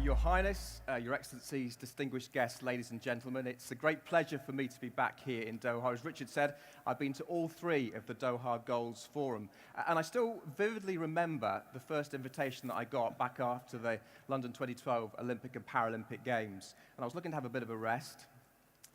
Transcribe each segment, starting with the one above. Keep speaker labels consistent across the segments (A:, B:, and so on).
A: Your Highness, Your Excellencies, distinguished guests, ladies and gentlemen, it's a great pleasure for me to be back here in Doha. As Richard said, I've been to all three of the Doha Goals Forum, and I still vividly remember the first invitation that I got back after the London 2012 Olympic and Paralympic Games. And I was looking to have a bit of a rest,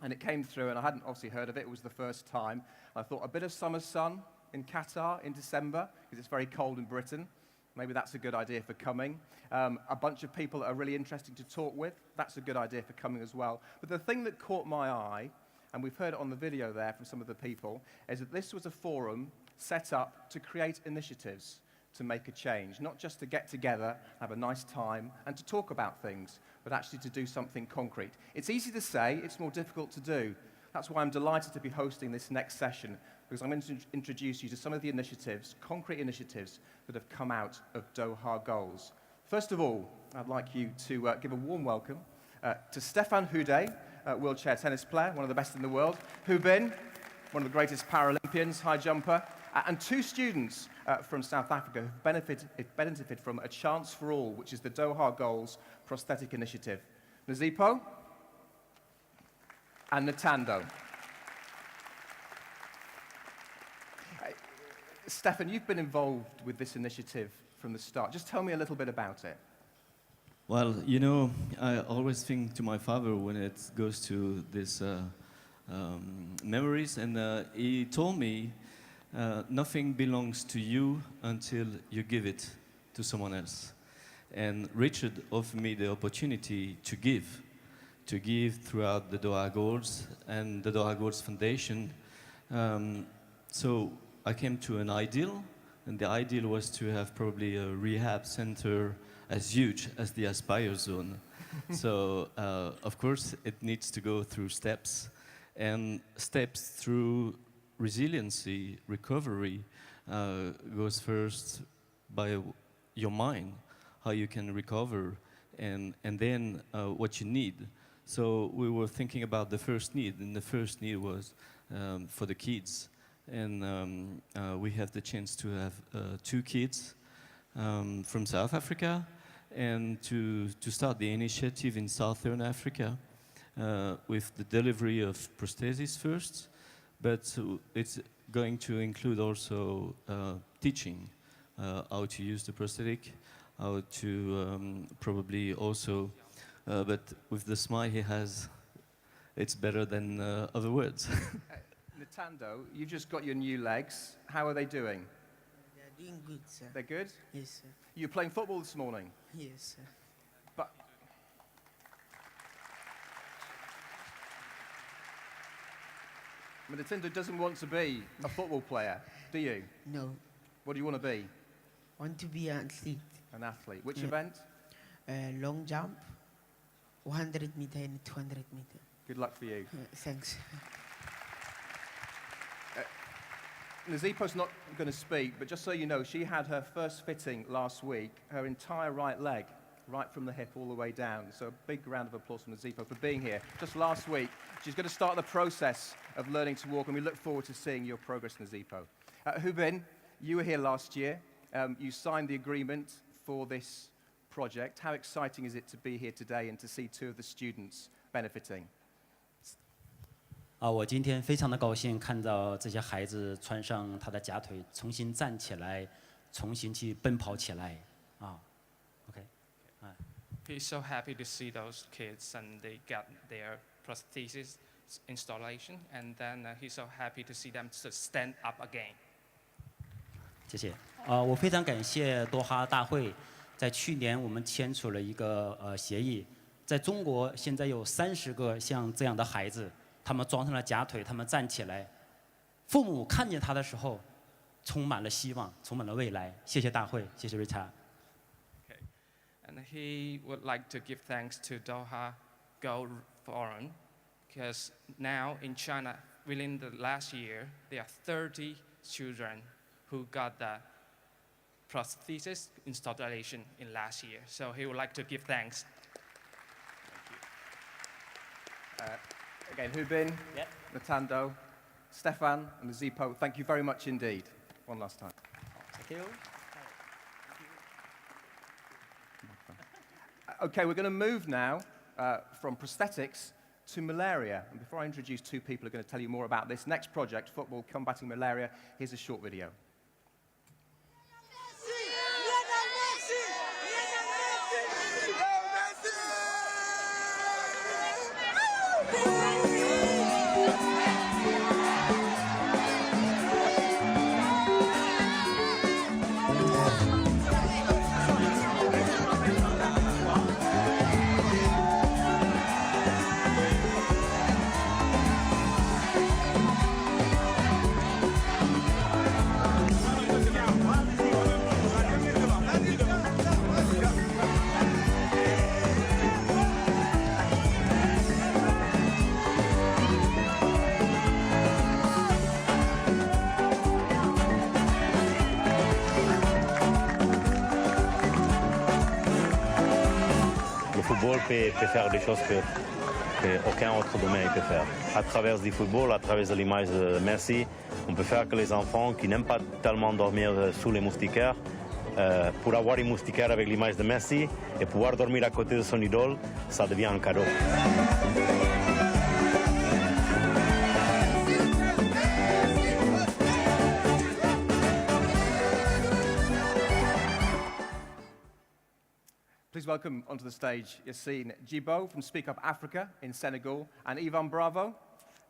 A: and it came through, and I hadn't obviously heard of it. It was the first time. I thought a bit of summer sun in Qatar in December, because it's very cold in Britain. Maybe that's a good idea for coming. A bunch of people that are really interesting to talk with, that's a good idea for coming as well. But the thing that caught my eye, and we've heard it on the video there from some of the people, is that this was a forum set up to create initiatives to make a change, not just to get together, have a nice time, and to talk about things, but actually to do something concrete. It's easy to say, it's more difficult to do. That's why I'm delighted to be hosting this next session, because I'm going to introduce you to some of the initiatives, concrete initiatives, that have come out of Doha Goals. First of all, I'd like you to give a warm welcome to Stéphane HOUDET, wheelchair tennis player, one of the best in the world, Hubin, one of the greatest Paralympians, high jumper, and two students from South Africa who've benefited from A Chance for All, which is the Doha Goals prosthetic initiative. Nazipo and Natando. Stéphane, you've been involved with this initiative from the start. Just tell me a little bit about it.
B: Well, you know, I always think to my father when it goes to these memories, and he told me, nothing belongs to you until you give it to someone else. And Richard offered me the opportunity to give throughout the Doha Goals and the Doha Goals Foundation. So I came to an ideal, and the ideal was to have probably a rehab center as huge as the Aspire Zone. So, of course, it needs to go through steps, and steps through resiliency, recovery, goes first by your mind, how you can recover, and then what you need. So we were thinking about the first need, and the first need was for the kids. And we have the chance to have two kids from South Africa, and to start the initiative in Southern Africa with the delivery of prostheses first, but it's going to include also teaching how to use the prosthetic, how to probably also, but with the smile he has, it's better than other words.
A: Natando, you've just got your new legs. How are they doing?
C: They're doing good, sir.
A: They're good?
C: Yes, sir.
A: You were playing football this morning?
C: Yes, sir.
A: But Natando doesn't want to be a football player, do you?
C: No.
A: What do you want to be?
C: I want to be an athlete.
A: An athlete. Which event?
C: Long jump, 100 meter and 200 meter.
A: Good luck for you.
C: Thanks.
A: Nazipo's not going to speak, but just so you know, she had her first fitting last week, her entire right leg, right from the hip all the way down. So a big round of applause from Nazipo for being here. Just last week, she's going to start the process of learning to walk, and we look forward to seeing your progress, Nazipo. Hubin, you were here last year. You signed the agreement for this project. How exciting is it to be here today and to see two of the students benefiting?
D: 我今天非常的高兴看到这些孩子穿上他的假腿，重新站起来，重新去奔跑起来。OK。
E: He's so happy to see those kids and they got their prosthesis installation, and then he's so happy to see them to stand up again.
D: 谢谢。我非常感谢多哈大会，在去年我们签署了一个协议，在中国现在有30个像这样的孩子。 他们装上了假腿，他们站起来，父母看见他的时候，充满了希望，充满了未来。谢谢大会，谢谢 Richard。Okay,
E: and he would like to give thanks to Doha Gold Forum, because now in China, within the last year, there are 30 children who got the prosthesis installation in last year. So he would like to give thanks.
A: Thank you. Again, Hubin, Natando, Stéphane, and Nazipo, thank you very much indeed. One last time.
D: Thank you.
A: Okay, we're going to move now from prosthetics to malaria. And before I introduce two people who are going to tell you more about this next project, Football Combating Malaria, here's a short video.
F: Le football peut faire des choses qu'aucun autre domaine peut faire. À travers du football, à travers l'image de Messi, on peut faire que les enfants qui n'aiment pas tellement dormir sous les moustiquaires, pour avoir une moustiquaire avec l'image de Messi et pouvoir dormir à côté de son idole, ça devient un cadeau.
A: Please welcome onto the stage Yassine Djibo from Speak Up Africa in Senegal, and Ivan Bravo,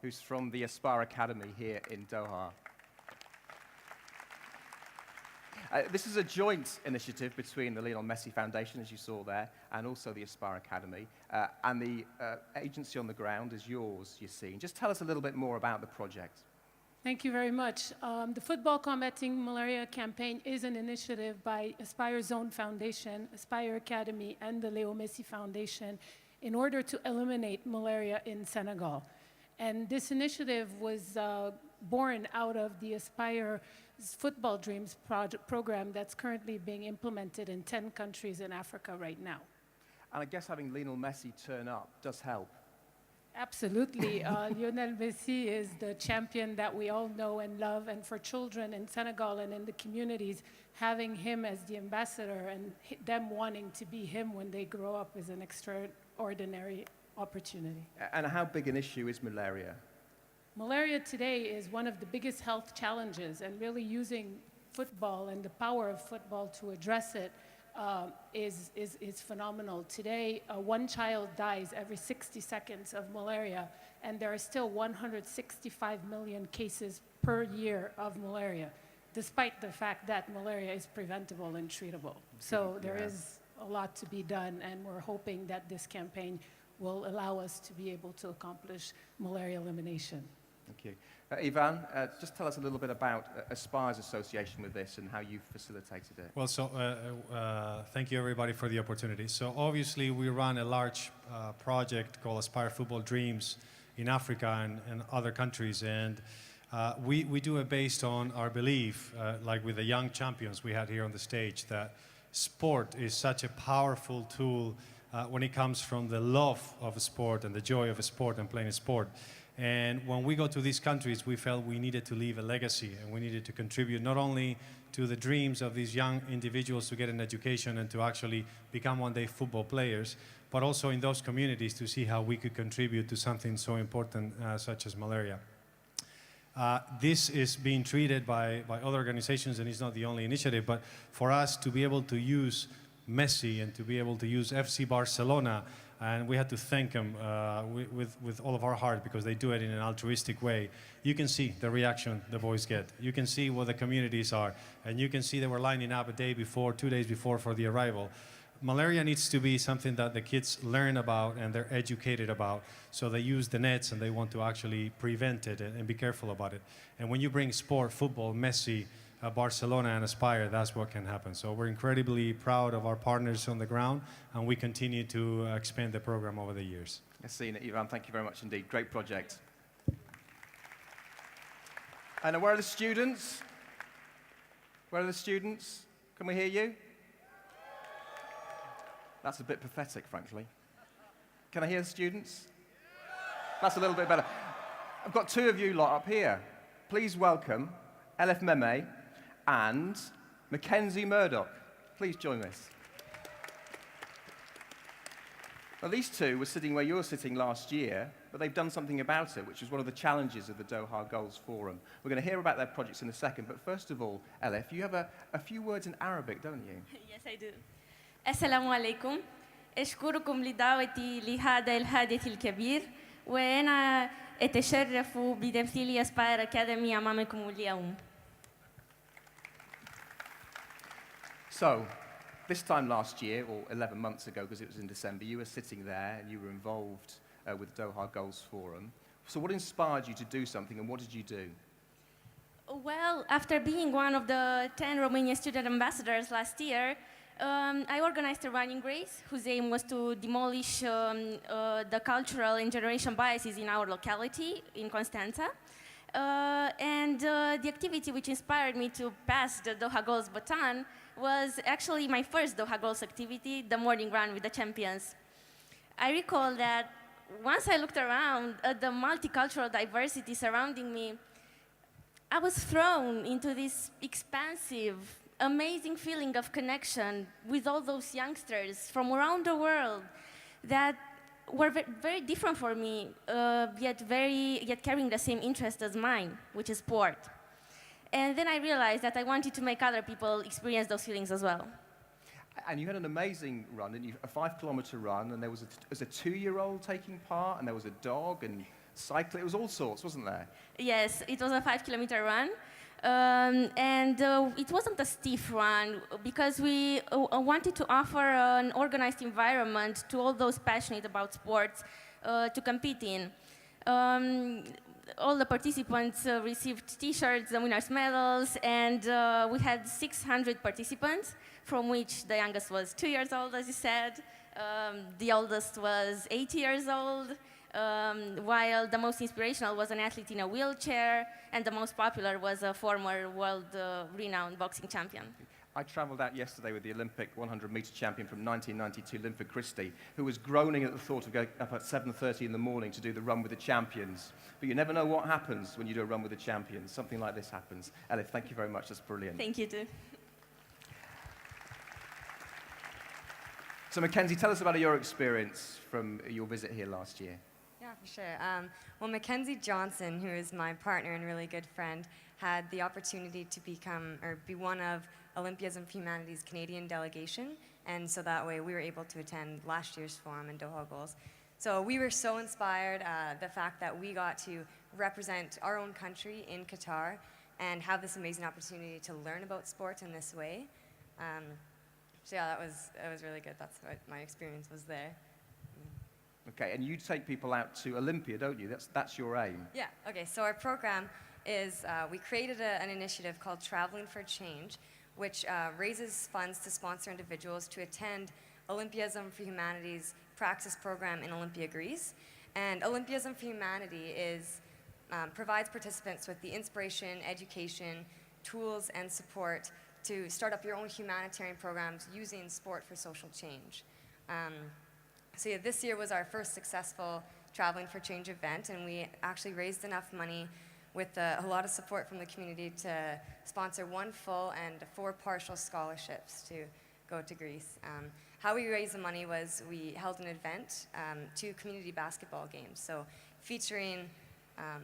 A: who's from the Aspire Academy here in Doha. This is a joint initiative between the Lionel Messi Foundation, as you saw there, and also the Aspire Academy. And the agency on the ground is yours, Yassine. Just tell us a little bit more about the project.
G: Thank you very much. The Football Combating Malaria campaign is an initiative by Aspire Zone Foundation, Aspire Academy, and the Leo Messi Foundation in order to eliminate malaria in Senegal. And this initiative was born out of the Aspire Football Dreams program that's currently being implemented in 10 countries in Africa right now.
A: And I guess having Lionel Messi turn up does help.
G: Absolutely. Lionel Messi is the champion that we all know and love, and for children in Senegal and in the communities, having him as the ambassador and them wanting to be him when they grow up is an extraordinary opportunity.
A: And how big an issue is malaria?
G: Malaria today is one of the biggest health challenges, and really using football and the power of football to address it is phenomenal. Today, one child dies every 60 seconds of malaria, and there are still 165 million cases per year of malaria, despite the fact that malaria is preventable and treatable. So there is a lot to be done, and we're hoping that this campaign will allow us to be able to accomplish malaria elimination.
A: Thank you. Ivan, just tell us a little bit about Aspire's association with this and how you've facilitated it.
H: Well, so thank you everybody for the opportunity. So obviously we run a large project called Aspire Football Dreams in Africa and other countries, and we do it based on our belief, like with the young champions we had here on the stage, that sport is such a powerful tool when it comes from the love of a sport and the joy of a sport and playing a sport. And when we go to these countries, we felt we needed to leave a legacy, and we needed to contribute not only to the dreams of these young individuals to get an education and to actually become one day football players, but also in those communities to see how we could contribute to something so important such as malaria. This is being treated by other organizations, and it's not the only initiative, but for us to be able to use Messi and to be able to use FC Barcelona, and we had to thank them with all of our heart because they do it in an altruistic way. You can see the reaction the boys get. You can see what the communities are, and you can see they were lining up a day before, 2 days before for the arrival. Malaria needs to be something that the kids learn about and they're educated about, so they use the nets and they want to actually prevent it and be careful about it. And when you bring sport, football, Messi, Barcelona and Aspire, that's what can happen. So we're incredibly proud of our partners on the ground, and we continue to expand the program over the years.
A: Yassine, Ivan, thank you very much indeed. Great project. And where are the students? Where are the students? Can we hear you? That's a bit pathetic, frankly. Can I hear the students? That's a little bit better. I've got two of you lot up here. Please welcome Elif Meme and Mackenzie Murdoch. Please join us. Now, these two were sitting where you were sitting last year, but they've done something about it, which is one of the challenges of the Doha Goals Forum. We're going to hear about their projects in a second, but first of all, Elif, you have a few words in Arabic, don't you?
I: Yes, I do. السلام عليكم. أشكركم لدعوتي لهذا الحدث الكبير وأنا أتشرف بتمثيل أسباير أكاديمي أمامكم اليوم.
A: So, this time last year, or 11 months ago, because it was in December, you were sitting there and you were involved with Doha Goals Forum. So what inspired you to do something, and what did you do?
I: Well, after being one of the 10 Romanian student ambassadors last year, I organized a running race whose aim was to demolish the cultural and generation biases in our locality, in Constanța. And the activity which inspired me to pass the Doha Goals baton was actually my first Doha Goals activity, the morning run with the champions. I recall that once I looked around at the multicultural diversity surrounding me, I was thrown into this expansive, amazing feeling of connection with all those youngsters from around the world that were very different for me, yet carrying the same interest as mine, which is sport. And then I realized that I wanted to make other people experience those feelings as well.
A: And you had an amazing run, didn't you? A 5-kilometer run, and there was a 2-year-old taking part, and there was a dog, and cycling. It was all sorts, wasn't there?
I: Yes, it was a 5-kilometer run. It wasn't a stiff run because we wanted to offer an organized environment to all those passionate about sports to compete in. All the participants received T-shirts, the winners' medals, and we had 600 participants, from which the youngest was 2 years old, as you said. The oldest was 80 years old. While the most inspirational was an athlete in a wheelchair, and the most popular was a former world-renowned boxing champion.
A: I travelled out yesterday with the Olympic 100-metre champion from 1992, Linford Christie, who was groaning at the thought of going up at 7:30 in the morning to do the run with the champions. But you never know what happens when you do a run with the champions. Something like this happens. Elif, thank you very much. That's brilliant.
I: Thank you, too.
A: So, Mackenzie, tell us about your experience from your visit here last year.
J: Yeah, for sure. Well, Mackenzie Johnson, who is my partner and really good friend, had the opportunity to be one of Olympiasm for Humanity's Canadian delegation, and so that way we were able to attend last year's forum in Doha Goals. So we were so inspired, the fact that we got to represent our own country in Qatar and have this amazing opportunity to learn about sports in this way. So yeah, that was really good. That's what my experience was there.
A: Okay, and you take people out to Olympia, don't you? That's your aim.
J: Yeah, okay, so our program is, we created an initiative called Traveling for Change, which raises funds to sponsor individuals to attend Olympiasm for Humanity's Praxis program in Olympia, Greece. And Olympiasm for Humanity provides participants with the inspiration, education, tools, and support to start up your own humanitarian programs using sport for social change. So yeah, this year was our first successful Traveling for Change event, and we actually raised enough money with a lot of support from the community to sponsor 1 full and 4 partial scholarships to go to Greece. How we raised the money was we held an event, 2 community basketball games, so featuring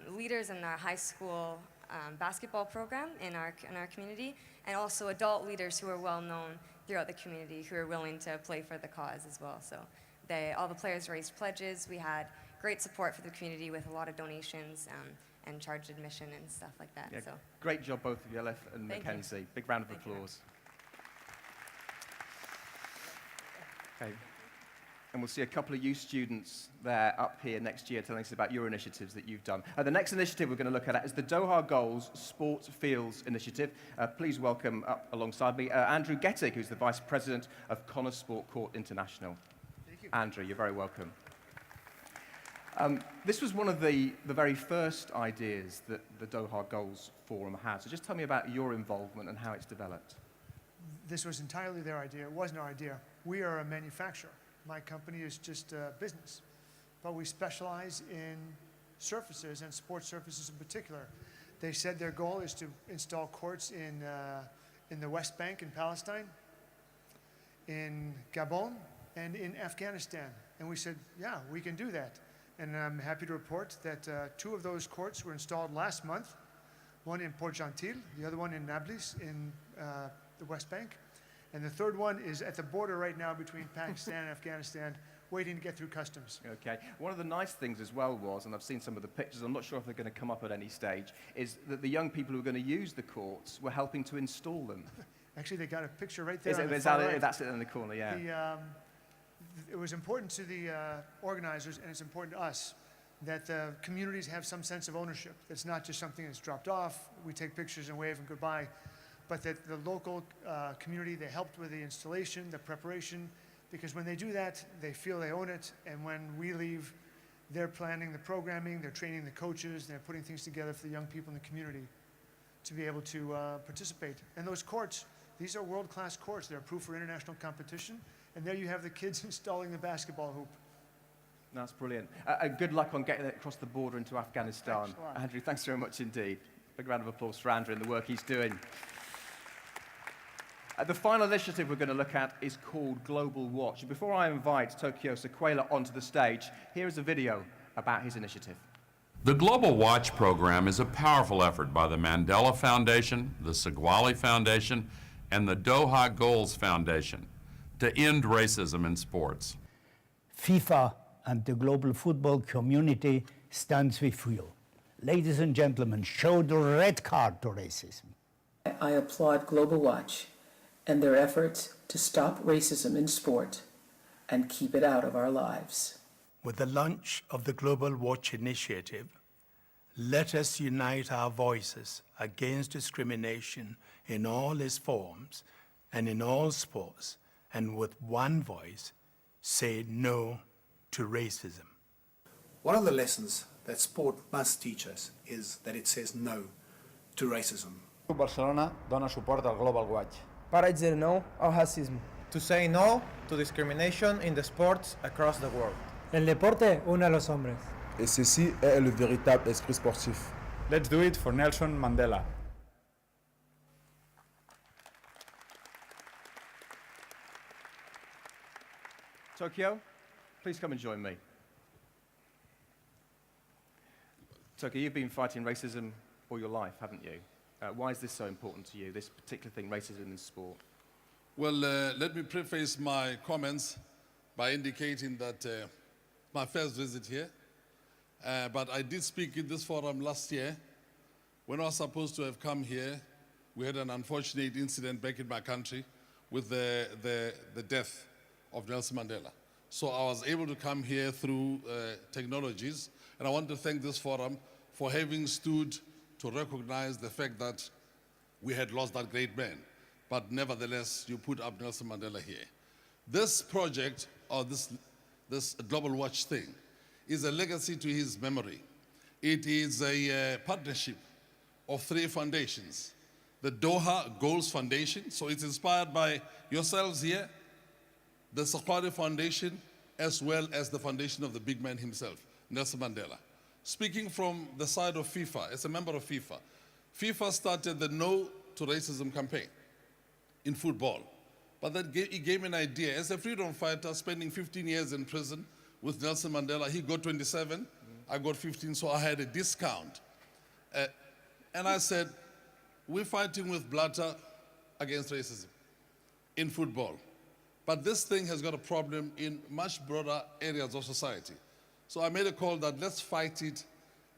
J: leaders in our high school basketball program in our community, and also adult leaders who are well known throughout the community who are willing to play for the cause as well. So all the players raised pledges. We had great support for the community with a lot of donations and charged admission and stuff like that.
A: Yeah,
J: so.
A: Great job, both of you, Elif and
J: Thank
A: Mackenzie.
J: you.
A: Big round of
J: Thank
A: applause. Okay. And we'll see a couple of you students there up here next year telling us about your initiatives that you've done. The next initiative we're going to look at is the Doha Goals Sport Fields Initiative. Please welcome up alongside me Andrew GETTIG, who's the Vice President of Connor Sport Court International. Thank you. Andrew, you're very welcome. This was one of the very first ideas that the Doha Goals Forum had. So just tell me about your involvement and how it's developed.
K: This was entirely their idea. It wasn't our idea. We are a manufacturer. My company is just a business. But we specialize in surfaces and sports surfaces in particular. They said their goal is to install courts in the West Bank in Palestine, in Gabon, and in Afghanistan. And we said, yeah, we can do that. And I'm happy to report that 2 of those courts were installed last month, one in Port Gentil, the other one in Medalist in the West Bank. And the third one is at the border right now between Pakistan and Afghanistan, waiting to get through customs.
A: Okay. One of the nice things as well was, and I've seen some of the pictures, I'm not sure if they're going to come up at any stage, is that the young people who are going to use the courts were helping to install them.
K: Actually, they got a picture right there.
A: That's it in the corner, yeah.
K: It was important to the organizers, and it's important to us, that the communities have some sense of ownership. It's not just something that's dropped off, we take pictures and wave and goodbye, but that the local community, they helped with the installation, the preparation, because when they do that, they feel they own it, and when we leave, they're planning the programming, they're training the coaches, they're putting things together for the young people in the community to be able to participate. And those courts, these are world-class courts. They're approved for international competition, and there you have the kids installing the basketball hoop.
A: That's brilliant. Good luck on getting it across the border into Afghanistan.
K: Excellent.
A: Andrew, thanks very much indeed. Big round of applause for Andrew and the work he's doing. The final initiative we're going to look at is called Global Watch. And before I invite Tokyo Sequela onto the stage, here is a video about his initiative.
L: The Global Watch program is a powerful effort by the Mandela Foundation, the SEXWALE Foundation, and the Doha Goals Foundation to end racism in sports.
M: FIFA and the global football community stands with you. Ladies and gentlemen, show the red card to racism.
N: I applaud Global Watch and their efforts to stop racism in sport and keep it out of our lives.
M: With the launch of the Global Watch initiative, let us unite our voices against discrimination in all its forms and in all sports, and with one voice, say no to racism.
O: One of the lessons that sport must teach us is that it says no to racism.
P: Barcelona dona suport al Global Watch.
Q: Para dizer não ao racismo. To say no to discrimination in the sports across the world.
R: El deporte une a los hombres.
S: Et ceci est le véritable esprit sportif.
P: Let's do it for Nelson Mandela.
A: Tokyo, please come and join me. Tokyo, you've been fighting racism all your life, haven't you? Why is this so important to you, this particular thing, racism in sport?
T: Well, let me preface my comments by indicating that my first visit here, but I did speak in this forum last year. When I was supposed to have come here, we had an unfortunate incident back in my country with the death of Nelson Mandela. So I was able to come here through technologies, and I want to thank this forum for having stood to recognize the fact that we had lost that great man. But nevertheless, you put up Nelson Mandela here. This project, or this Global Watch thing, is a legacy to his memory. It is a partnership of 3 foundations. The Doha Goals Foundation, so it's inspired by yourselves here, the SEXWALE Foundation, as well as the foundation of the big man himself, Nelson Mandela. Speaking from the side of FIFA, as a member of FIFA, FIFA started the No to Racism campaign in football. But it gave me an idea. As a freedom fighter, spending 15 years in prison with Nelson Mandela, he got 27, I got 15, so I had a discount. And I said, we're fighting with Blatter against racism in football. But this thing has got a problem in much broader areas of society. So I made a call that let's fight it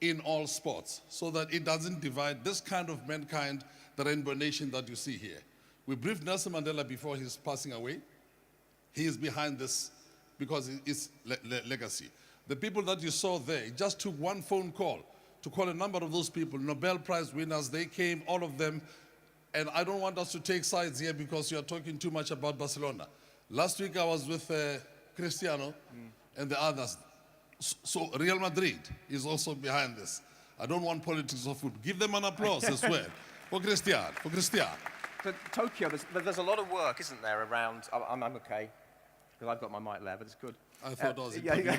T: in all sports so that it doesn't divide this kind of mankind, the rainbow nation that you see here. We briefed Nelson Mandela before his passing away. He is behind this because it's legacy. The people that you saw there, it just took one phone call to call a number of those people, Nobel Prize winners. They came, all of them. And I don't want us to take sides here because you are talking too much about Barcelona. Last week I was with Cristiano and the others. So Real Madrid is also behind this. I don't want politics of football. Give them an applause as well. For Cristiano, for Cristiano.
A: But Tokyo, there's a lot of work, isn't there, around, I'm okay, because I've got my mic there, but it's good.
T: I thought I was
A: yeah,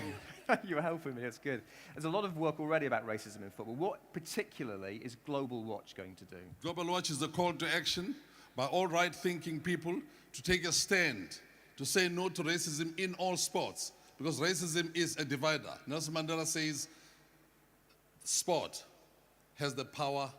A: you were helping me, it's good. There's a lot of work already about racism in football. What particularly is Global Watch going to do?
T: Global Watch is a call to action by all right-thinking people to take a stand to say no to racism in all sports, because racism is a divider. Nelson Mandela says sport has the power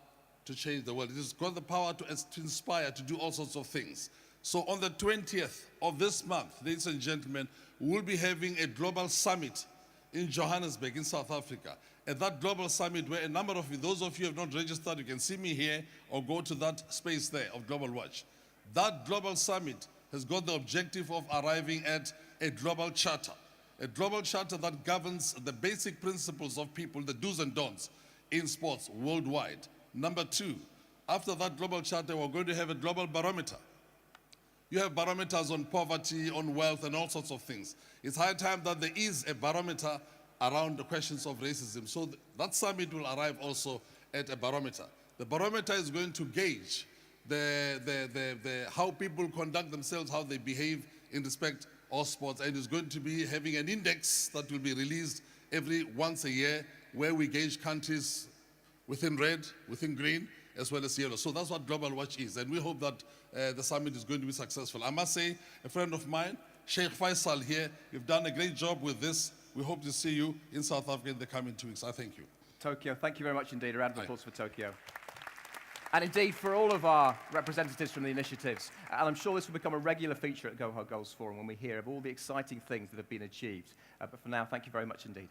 T: to change the world. It has got the power to inspire, to do all sorts of things. So on the 20th of this month, ladies and gentlemen, we'll be having a global summit in Johannesburg, in South Africa. At that global summit, where a number of you, those of you who have not registered, you can see me here or go to that space there of Global Watch. That global summit has got the objective of arriving at a global charter that governs the basic principles of people, the do's and don'ts in sports worldwide. Number two, after that global charter, we're going to have a global barometer. You have barometers on poverty, on wealth, and all sorts of things. It's high time that there is a barometer around the questions of racism. So that summit will arrive also at a barometer. The barometer is going to gauge how people conduct themselves, how they behave in respect of sports, and is going to be having an index that will be released every once a year, where we gauge countries within red, within green, as well as yellow. So that's what Global Watch is, and we hope that the summit is going to be successful. I must say, a friend of mine, Sheikh Faisal here, you've done a great job with this. We hope to see you in South Africa in the coming 2 weeks. I thank you.
A: Tokyo, thank you very much indeed. A round of applause for Tokyo. And indeed, for all of our representatives from the initiatives, and I'm sure this will become a regular feature at Doha Goals Forum when we hear of all the exciting things that have been achieved. But for now, thank you very much indeed.